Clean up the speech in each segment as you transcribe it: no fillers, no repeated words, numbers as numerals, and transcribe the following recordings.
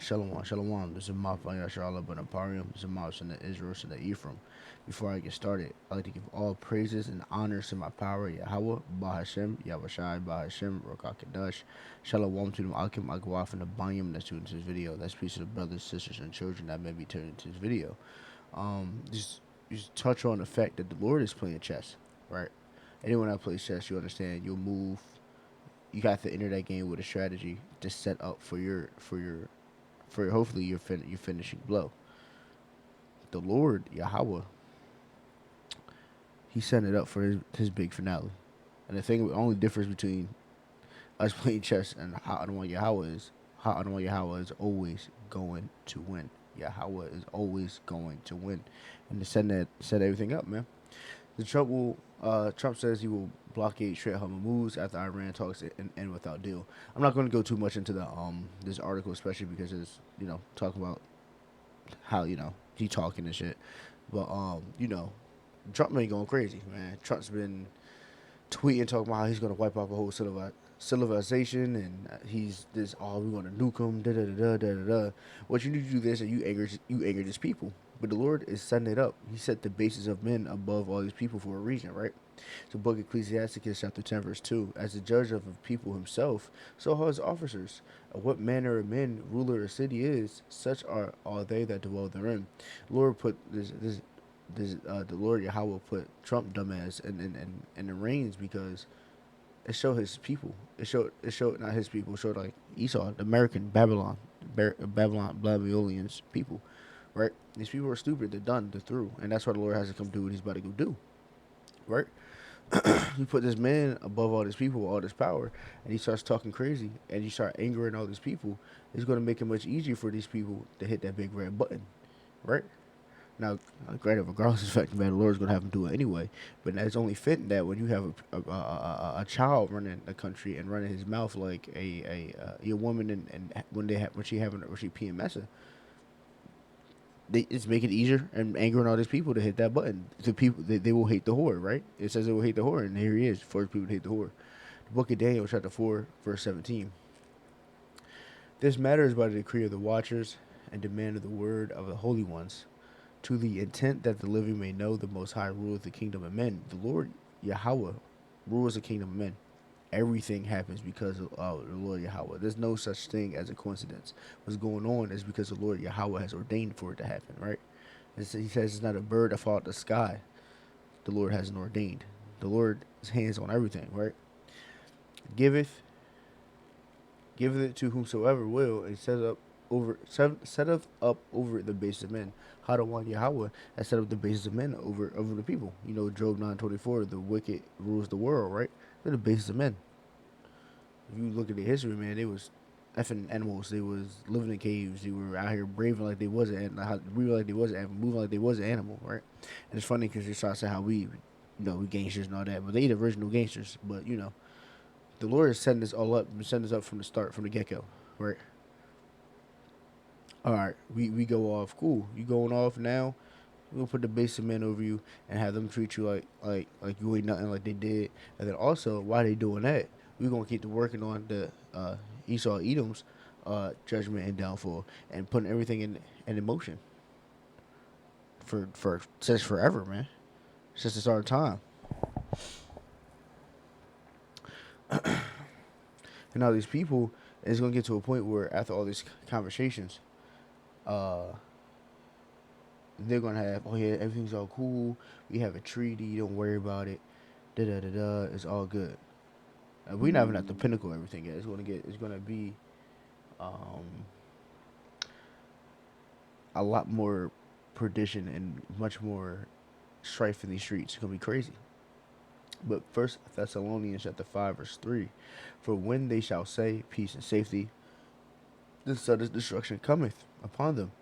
Shalom, shalom. This is my Fanya Shalom Benaparium. This is my son of Israel, son of Ephraim. Before I get started, I'd like to give all praises and honors to my power, Yahweh, Bahashem, Yahweh Bahashem, Rokakadash. Shalom to them Akim Agwaf and the Banyam that's tuning to this video. That's peace to the brothers, sisters, and children that may be turning to this video. Just touch on the fact that the Lord is playing chess, right? Anyone that plays chess, you understand you'll move. You have to enter that game with a strategy to set up for hopefully your finishing blow. The Lord Yahweh, He set it up for his big finale. And the only difference between us playing chess and how Adonai Yahweh is, how Adonai Yahweh is always going to win. Yahweh is always going to win, and to set everything up, man. Trump says he will blockade Strait Hormuz after Iran talks and end without deal. I'm not going to go too much into the this article, especially because it's talking about how he talking and shit. But Trump been going crazy, man. Trump's been tweeting talking about how he's gonna wipe out the whole civilization and he's this we want to nuke them. Da da da da da da. What you need to do this and you anger these people. But the Lord is setting it up. He set the basis of men above all these people for a reason, right? So book Ecclesiasticus chapter 10 verse 2. As the judge of the people himself, so are his officers. Of what manner of men ruler a city is, such are all they that dwell therein. The Lord put the Lord Yahweh put Trump dumbass in the reins because it showed his people. It showed not his people. It showed like Esau, the American Babylonians people, right? These people are stupid. They're done. They're through, and that's why the Lord has to come do what He's about to go do, right? He put this man above all these people, all this power, and he starts talking crazy, and you start angering all these people. It's going to make it much easier for these people to hit that big red button, right? Now, granted, regardless of the fact, man, the Lord's gonna have him do it anyway. But it's only fitting that when you have a child running the country and running his mouth like a woman, and when she PMSing, it's making it easier and angering all these people to hit that button. The people they will hate the whore, right? It says they will hate the whore, and here he is, first people to hate the whore. The book of Daniel, chapter 4, verse 17. This matter is by the decree of the watchers and demand of the word of the holy ones, to the intent that the living may know the Most High ruleth the kingdom of men. The Lord Yahweh rules the kingdom of men. Everything happens because of the Lord Yahweh. There's no such thing as a coincidence. What's going on is because the Lord Yahweh has ordained for it to happen, right? He says it's not a bird that fall out the sky. The Lord hasn't ordained. The Lord's hands on everything, right? Giveth it to whomsoever will, and setteth up over the base of men. How to want Yahweh has set up the basis of men over the people. Job 9:24, the wicked rules the world, right? They're the basis of men. If you look at the history, man, they was effing animals. They was living in caves. They were out here braving like they wasn't, breathing like they wasn't, moving like they was an animal, right? And it's funny because they try to say how we gangsters and all that, but they the original gangsters. But the Lord is setting this all up, setting this up from the start, from the get go, right? All right, we go off. Cool, you going off now? We'll put the base of men over you and have them treat you like you ain't nothing, like they did. And then also, while they doing that, we gonna keep working on the Esau Edom's judgment and downfall, and putting everything in motion for since forever, man. Since the start of time. And now these people, it's gonna get to a point where after all these conversations, they're gonna have, oh yeah, everything's all cool. We have a treaty. Don't worry about it. Da da da da. It's all good. We're not even at the pinnacle of everything yet. It's gonna be um, a lot more perdition and much more strife in these streets. It's gonna be crazy. But First Thessalonians chapter 5 verse 3, for when they shall say peace and safety, the sudden destruction cometh upon them,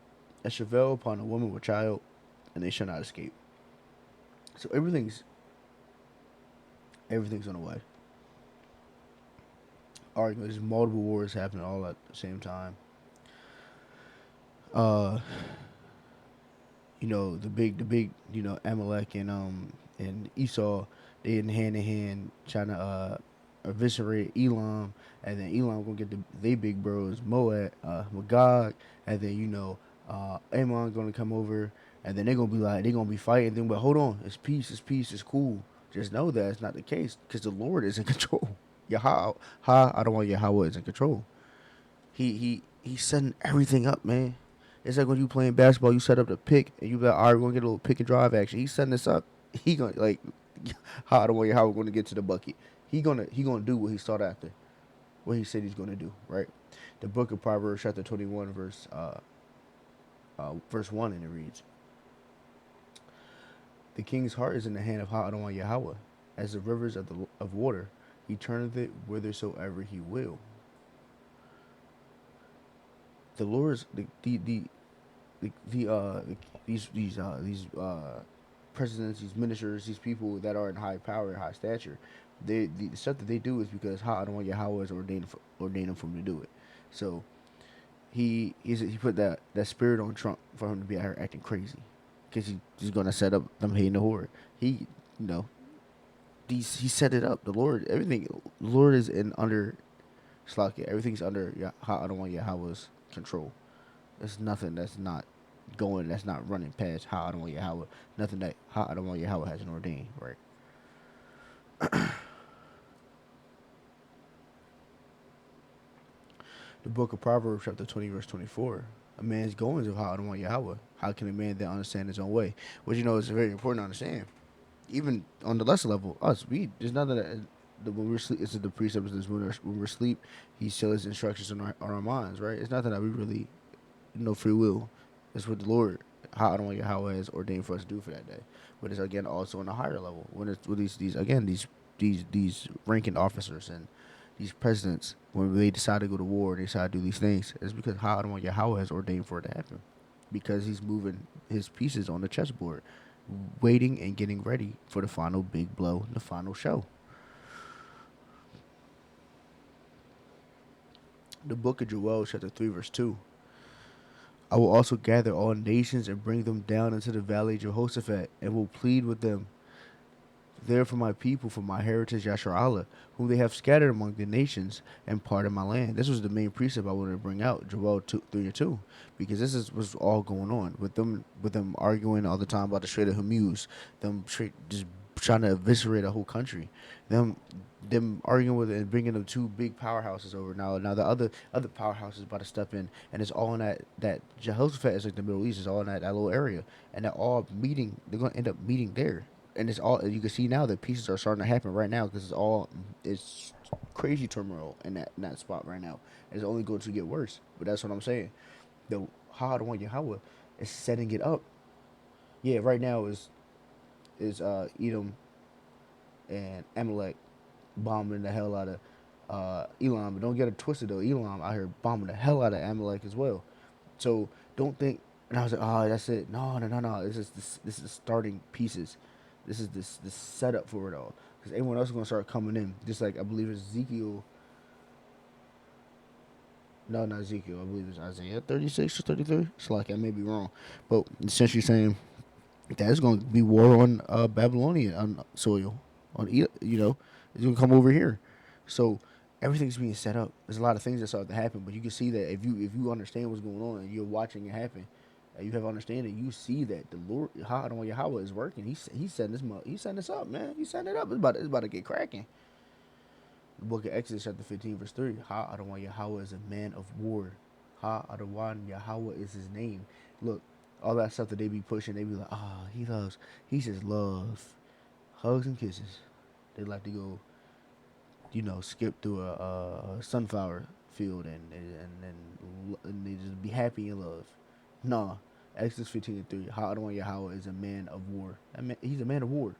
and travail upon a woman with child, and they shall not escape. So everything's on the way. There's multiple wars happening all at the same time. The big, Amalek and Esau, they in hand trying to eviscerate Elam, and then Elam gonna get they big bros Moab, Magog, and then Ammon gonna come over, and then they're gonna be fighting. Then, but hold on, it's peace, it's cool. Just know that it's not the case because the Lord is in control. Yahweh, I don't want Yahweh is in control. He's setting everything up, man. It's like when you playing basketball, you set up the pick, and you be like, all right, we're gonna get a little pick and drive action. He's setting this up. He gonna like, how the way how we're gonna get to the bucket. He gonna do what he sought after, what he said he's gonna do. Right. The book of Proverbs, chapter 21, verse 1, and it reads, "The king's heart is in the hand of Adonai Yahweh, as the rivers of water. He turneth it whithersoever he will." The Lord's these presidents, these ministers, these people that are in high power and high stature, the stuff that they do is because Adonai Yahweh has ordained them for him to do it. So he put that spirit on Trump for him to be out here acting crazy, because he's gonna set up them hating the horde. You know he set it up. The Lord, everything. The Lord is in under Slakia. Everything's under Adonai Yahweh's control. There's nothing that's not going, that's not running past Adonai Yahweh. Nothing that Adonai Yahweh hasn't ordained. Right. The book of Proverbs, chapter 20, verse 24. A man's goings of Adonai Yahweh. How can a man then understand his own way? Which is very important to understand. Even on the lesser level, there's nothing that when we're sleep, it's the precepts is when we're asleep, he shows his instructions on our minds, right? It's nothing that we really free will. It's what the Lord, how Yahweh has ordained for us to do for that day. But it's again also on a higher level when it's with these ranking officers and these presidents, when they decide to go to war, they decide to do these things. It's because how Yahweh has ordained for it to happen, because he's moving his pieces on the chessboard, waiting and getting ready for the final big blow, the final show. The book of Joel, chapter 3, verse 2. I will also gather all nations and bring them down into the valley of Jehoshaphat, and will plead with them there for my people, for my heritage Yasharallah, whom they have scattered among the nations, and part of my land. This was the main precept I wanted to bring out, Joel 3:2, because this is what's all going on with them arguing all the time about the Strait of Hormuz, them just trying to eviscerate a whole country, them arguing with it and bringing them two big powerhouses over. Now the other powerhouses about to step in, and it's all in that Jehoshaphat is like the Middle East, is all in that little area, and they're all meeting. They're gonna end up meeting there, and it's all, you can see now that pieces are starting to happen right now, because it's crazy turmoil in that spot right now. It's only going to get worse. But that's what I'm saying. The Hadwan Yahweh is setting it up. Yeah, right now is Edom and Amalek bombing the hell out of Elam. But don't get it twisted though. Elam out here bombing the hell out of Amalek as well. So don't think. And I was like, oh, that's it. No. This is starting pieces. This is this setup for it all. Because everyone else is gonna start coming in. Just like I believe it's Ezekiel. No, not Ezekiel. I believe it's Isaiah 36 or 33. It's like I may be wrong, but essentially saying that it's going to be war on Babylonian soil, it's going to come over here. So everything's being set up. There's a lot of things that start to happen, but you can see that if you understand what's going on and you're watching it happen, and you have understanding, you see that the Lord Yahweh is working. He's setting this up, man. He's setting it up. It's about to get cracking. The book of Exodus, chapter 15, verse 3. Adonai Yahweh is a man of war. Adonai Yahweh is his name. Look, all that stuff that they be pushing, they be like, he just loves hugs and kisses. They like to go, skip through a sunflower field and they just be happy in love. Nah, Exodus 15:3. Adonai Yahweh is a man of war. He's a man of war.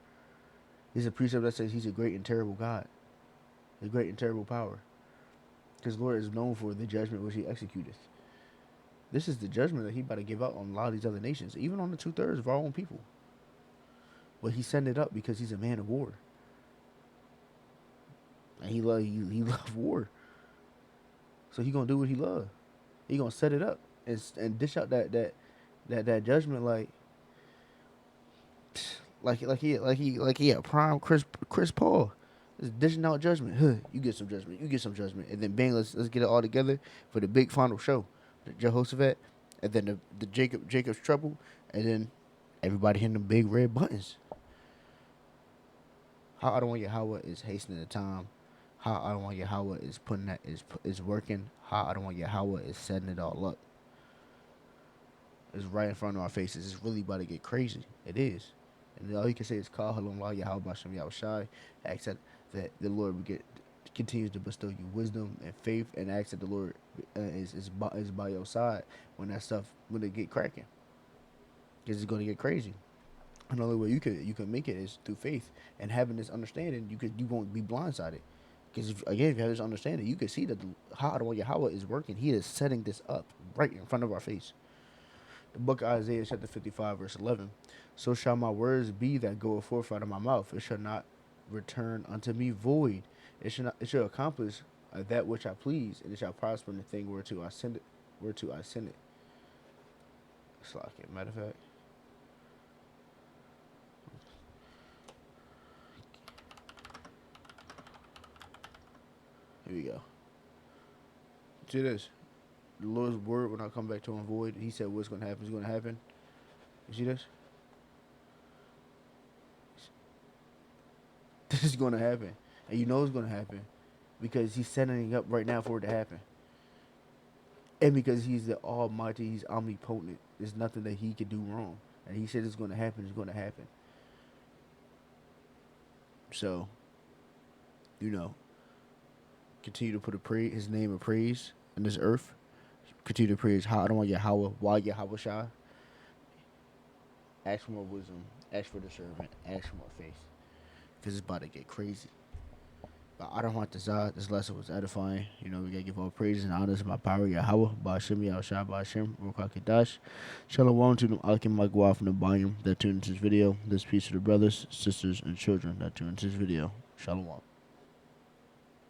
There's a precept that says he's a great and terrible God. A great and terrible power. Because Lord is known for the judgment which he executeth. This is the judgment that he about to give out on a lot of these other nations, even on the 2/3 of our own people. But he's setting it up because he's a man of war. And he love war. So he gonna do what he love. He gonna set it up and dish out that judgment like he a prime Chris Paul. It's dishing out judgment. Huh, you get some judgment. You get some judgment, and then bang, let's get it all together for the big final show, the Jehoshaphat, and then the Jacob's trouble, and then everybody hitting the big red buttons. How Adonai Yahweh is hastening the time. How Adonai Yahweh is putting that is working. How Adonai Yahweh is setting it all up. It's right in front of our faces. It's really about to get crazy. It is. And all you can say is call Halom La Yahweh Bashem Yahushai. Ask that the Lord continues to bestow you wisdom and faith, and ask that the Lord is by your side when it get cracking. Because it's going to get crazy. And the only way you can make it is through faith and having this understanding. You won't be blindsided. Because if you have this understanding, you can see that how Yahweh is working. He is setting this up right in front of our face. The book of Isaiah, chapter 55, verse 11. So shall my words be that go forth out of my mouth. It shall not return unto me void. It shall accomplish that which I please, and it shall prosper in the thing whereto I send it. It's like it. Matter of fact. Here we go. See this. The Lord's word will not come back to him void. He said what's going to happen is going to happen. You see this? This is going to happen. And you know it's going to happen because he's setting it up right now for it to happen. And because he's the Almighty, he's omnipotent. There's nothing that he can do wrong. And he said it's going to happen, it's going to happen. So, continue to put his name of praise in this earth. Continue to praise Adonai Yahweh, why Yahweh Shai. Ask for more wisdom. Ask for discernment. Ask for more faith. Because it's about to get crazy. But I don't want this lesson was edifying. We gotta give all praises and honors to my power, Yahweh, Ba'ashem, Yahushua, Ba'ashem, Ruach HaKadosh. Shalom to them Alkim Magwa from the Bayim that tuned into this video. This peace to the brothers, sisters, and children that tuned into this video. Shalom.